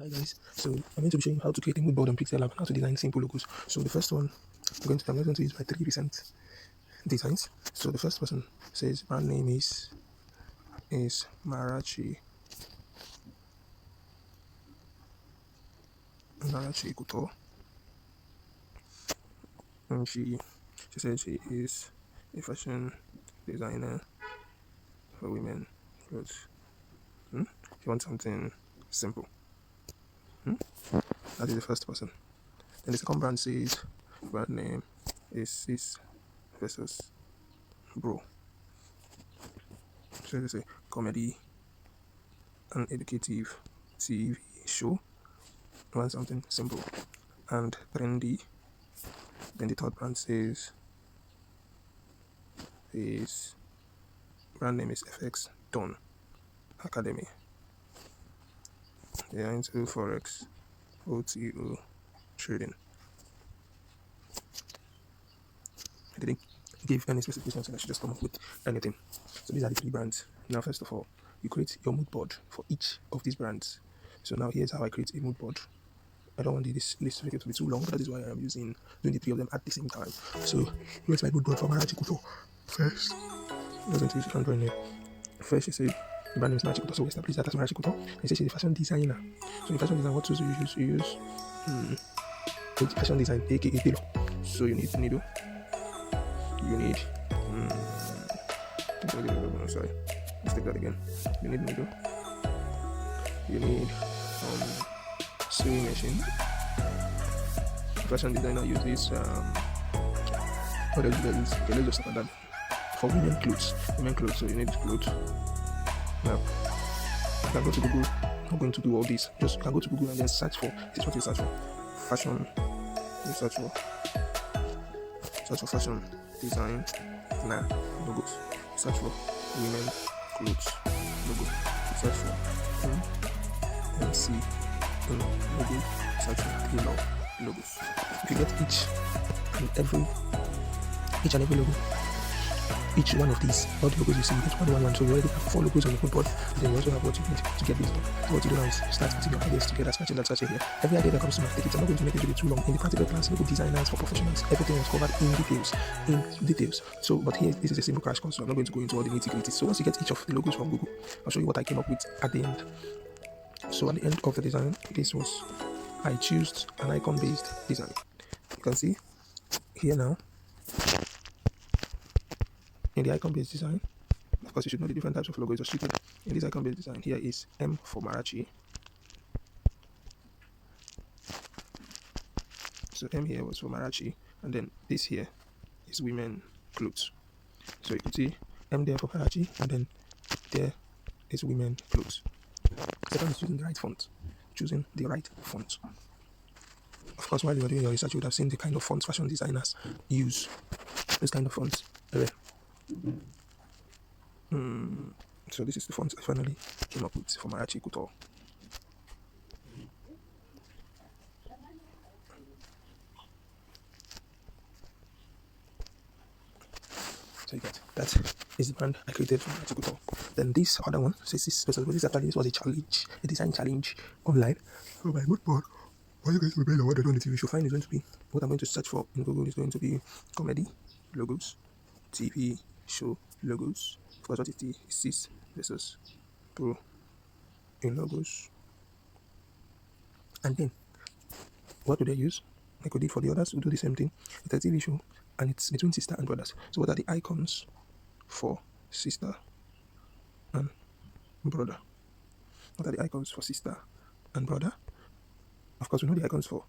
Hi guys, so I'm going to be showing you how to create a mood board on Pixellab and how to design simple logos. So the first one, I'm going to use my 3% designs. So the first person says brand name is Marachi Couture, and she said she is a fashion designer for women clothes. She wants something simple. That is the first person. Then the second brand says brand name is Sis versus Bro. So it's a comedy and educative TV show. Want something simple and trendy. Then the third brand says his brand name is FX Don Academy. They are into Forex, OTO trading. I didn't give any specifications, so I should just come up with anything. So these are the three brands. Now, first of all, you create your mood board for each of these brands. So now here's how I create a mood board. I don't want this video to be too long, that is why I'm doing the three of them at the same time. So here's my mood board for Marachi Couture. First, I'm going to use Android name. First, she said the brand name is Marachi Couture, so we establish that as Marachi Couture. And she said she's a fashion designer. So in fashion design, what tools do you use? You use fashion design, aka tailor. So you need needle. You need sorry, let's take that again. You need needle. You need sewing machine. Fashion designer use this what else there is? Okay, let's just look at that. For women clothes, so you need clothes. Now you can go to Google. I'm not going to do all this. Just you can go to Google and then search for this is what you search for. Fashion. You search for fashion design logos. Search for women clothes logo. Search for MC logo. Search for tailor logos. If you get each and every logo, each one of these, all the logos you see, you get one. So you already have 4 logos on your mood board. Then you also have what you need to get this done. So what you do now is start putting your ideas together, scratching that here. Every idea that comes to my take it. I'm not going to make the video too long. In the practical class, logo designers for professionals, everything is covered in details. So, but here, this is a simple crash course, so I'm not going to go into all the nitty-gritty. So once you get each of the logos from Google, I'll show you what I came up with at the end. So at the end of the design, I chose an icon-based design. You can see here now. In the icon-based design, of course, you should know the different types of logos associated. In this icon-based design, here is M for Marachi. So M here was for Marachi, and then this here is women clothes. So you can see M there for Marachi, and then there is women clothes. Second is choosing the right font. Of course, while you are doing your research, you would have seen the kind of fonts fashion designers use. This kind of fonts. So this is the font I finally came up with for Marachi Couture. So you get that is the brand I created for Marachi Couture. Then this other one says this was a challenge, a design challenge online. So my mood board, what you guys will be what I don't need to should find is going to be what I'm going to search for in Google is going to be comedy logos, TV show logos. Of course, what is the Sis versus Pro in logos. And then what do they use? Like we did for the others, we do the same thing. It's a TV show and it's between sister and brothers. So what are the icons for sister and brother? What are the icons for sister and brother? Of course, we know the icons for,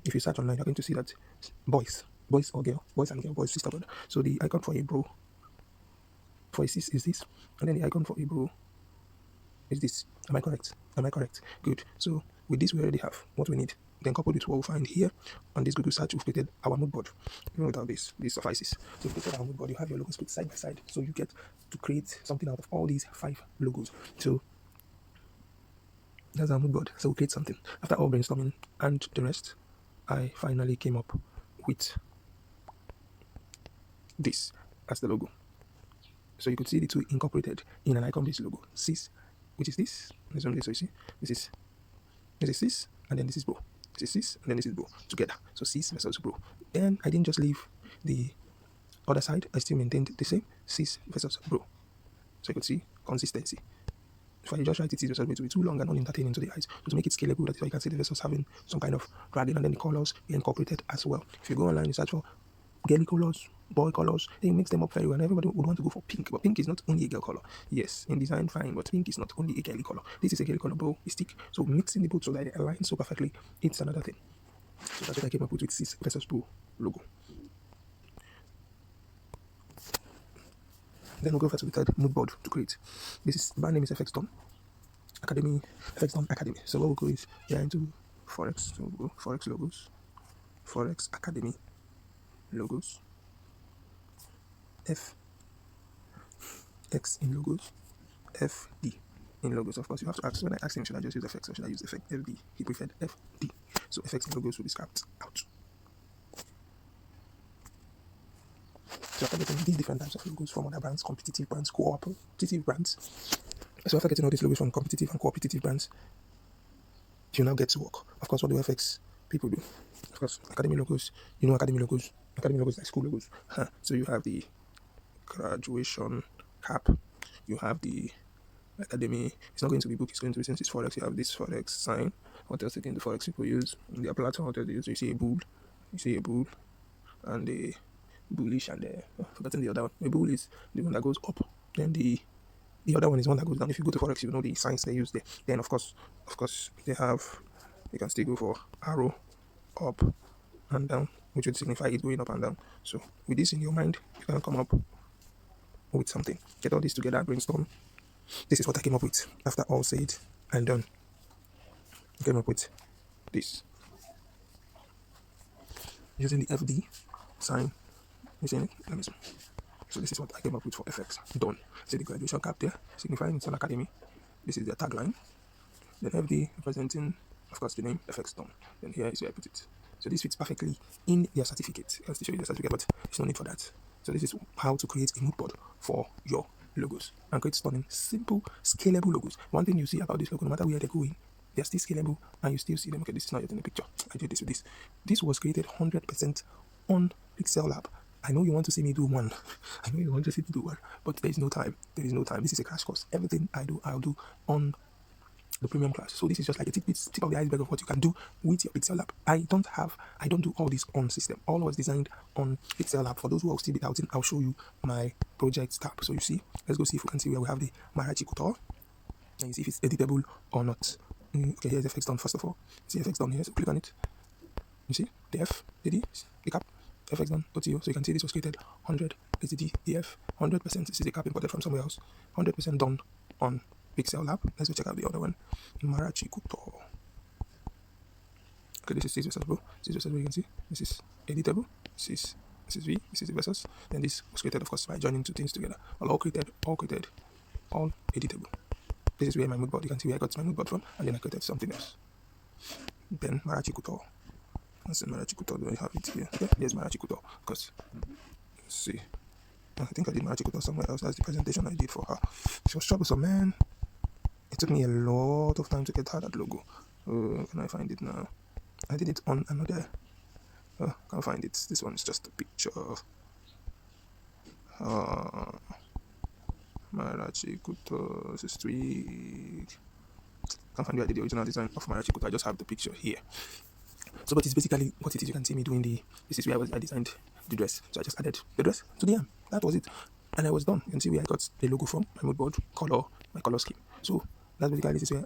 if you search online, you're going to see that boys or girl, boys and girl, boys, sister, brother. So the icon for a bro, for a sis is this, and then the icon for a bro is this. Am I correct? Good. So with this, we already have what we need. Then coupled with what we'll find here on this Google search, we've created our mood board. Even without this suffices. So we've created our mood board. You have your logos put side by side, so you get to create something out of all these 5 logos. So that's our mood board. So we'll create something. After all brainstorming and the rest, I finally came up with this as the logo. So you could see the two incorporated in an icon-based logo. Sis, which is this. So you see, this is This is cis, and then this is bro. This is cis, and then this is bro together. So cis versus bro. Then I didn't just leave the other side. I still maintained the same cis versus bro. So you could see consistency. If I just write it, it will be too long and unentertaining to the eyes. So to make it scalable, that's why you can see the vessels having some kind of dragging, and then the colors be incorporated as well. If you go online, you search for girly colors, boy colors, then you mix them up very well. And everybody would want to go for pink, but pink is not only a girl color. Yes, in design, fine, but pink is not only a girly color. This is a girly color, bro. It's thick. So mixing the both so that they align so perfectly, it's another thing. So that's what I came up with cis versus bro logo. Then we'll go over to the third Moodboard to create. This is brand name is FX Done Academy, FX Done Academy. So what we'll go is we are into Forex. So we'll go Forex logos, Forex Academy logos, F X in logos, FD in logos. Of course, you have to ask. When I asked him, should I just use FX or should I use effect FD? He preferred FD. So FX in logos will be scrapped out. So after getting these different types of logos from other brands, competitive brands, cooperative brands. So after getting all these logos from competitive and cooperative brands, you now get to work. Of course, what do FX people do? Of course, academy logos. You know academy logos. Academy logos like school logos. So you have the graduation cap. You have the academy. It's not going to be book. It's going to be, since it's Forex, you have this Forex sign. What else again the Forex people use? In their platform, what else they use? You see a bull. You see a bull. And the bullish, and forgotten the other one. The bull is the one that goes up. Then the other one is one that goes down. If you go to Forex, you know the signs they use there. Then of course they have, you can still go for arrow up and down, which would signify it going up and down. So with this in your mind, you can come up with something. Get all this together, brainstorm. This is what I came up with after all said and done. I came up with this using the FD sign. You see it? Let me see. So this is what I came up with for FX Done. See the graduation cap there, signifying it's an academy. This is their tagline. Then FD representing, of course, the name FX Done. Then here is where I put it. So this fits perfectly in their certificate. I'll still show you the certificate, but there's no need for that. So this is how to create a mood board for your logos and create stunning, simple, scalable logos. One thing you see about this logo, no matter where they're going, they're still scalable and you still see them. Okay, this is not yet in the picture. I did this with this. This was created 100% on Pixellab. I know you want to see me do one. I know you want to see me do one, but there is no time. There is no time. This is a crash course. Everything I do, I'll do on the premium class. So this is just like a tip of the iceberg of what you can do with your Pixellab. I don't do all this on system. All was designed on Pixellab. For those who will still be doubting, I'll show you my project tab. So you see, let's go see if we can see where we have the Marachi Couture. And you see if it's editable or not. Okay, here's FX Done first of all. See FX Done here, so click on it. You see the F, the D, the cap. FX Done.to. So you can see this was created 100 SDD, DF, 100%. This is a cap imported from somewhere else. 100% done on Pixellab. Let's go check out the other one. Marachi Couture. Okay, this is cis versus bro. Cis versus bro, you can see. This is editable. This is V. This is the versus. Then this was created, of course, by joining two things together. All created, all editable. This is where my moodboard, you can see where I got my moodboard from, and then I created something else. Then Marachi Couture. Let's see, Marachi Couture, do I have it here? Yeah, here's Marachi Couture. Because, let's see. I think I did Marachi Couture somewhere else. That's the presentation I did for her. She was troublesome, man. It took me a lot of time to get her that logo. Can I find it now? I did it on another. Can't find it. This one is just a picture. Marachi Couture. This is tweak. Can't find where I did the original design of Marachi Couture. I just have the picture here. So, but it's basically what it is. You can see me doing this is where I designed the dress. So I just added the dress to the arm. That was it. And I was done. You can see where I got the logo from, my moodboard, my color scheme. So that's basically, this is where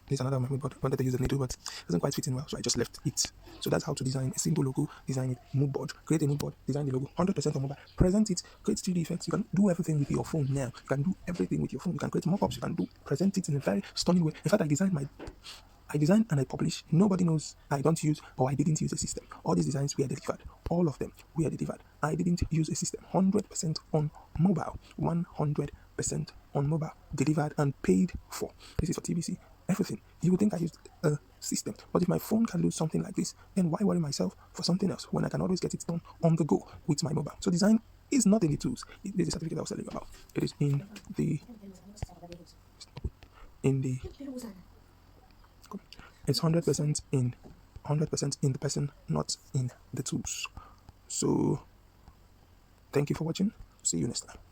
there's another my moodboard. I wanted to use the needle, but it doesn't quite fit in well. So I just left it. So that's how to design a simple logo, design it, moodboard, create a moodboard, design the logo, 100% on mobile, present it, create 3D effects. You can do everything with your phone now. You can do everything with your phone. You can create mock-ups. You can present it in a very stunning way. In fact, I design and I publish. Nobody knows I don't use or I didn't use a system. All these designs were delivered. All of them were delivered. I didn't use a system. 100% on mobile. 100% on mobile. Delivered and paid for. This is for TBC. Everything. You would think I used a system. But if my phone can do something like this, then why worry myself for something else when I can always get it done on the go with my mobile? So design is not in the tools. This is the certificate I was telling you about. It is in the It's 100% in, 100% in the person, not in the tools. So thank you for watching. See you next time.